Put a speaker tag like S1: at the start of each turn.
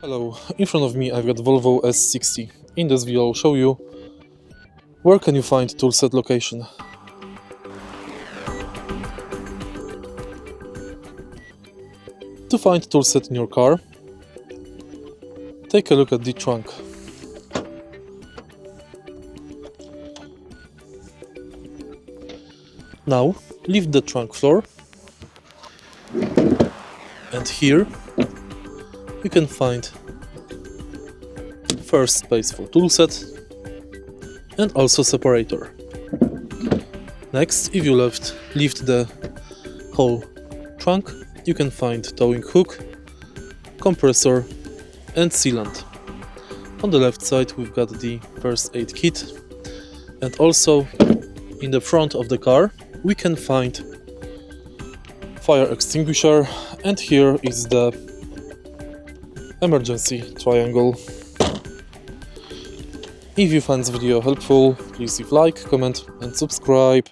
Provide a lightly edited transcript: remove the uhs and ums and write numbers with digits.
S1: Hello, in front of me I've got Volvo S60. In this video I'll show you where can you find toolset location. To find toolset in your car, take a look at the trunk. Now lift the trunk floor, and here you can find first space for toolset and also separator. Next, if you lift the whole trunk, you can find towing hook, compressor and sealant. On the left side we've got the first aid kit, and also in the front of the car we can find fire extinguisher, and here is the emergency triangle. If you find this video helpful, please leave like, comment and subscribe.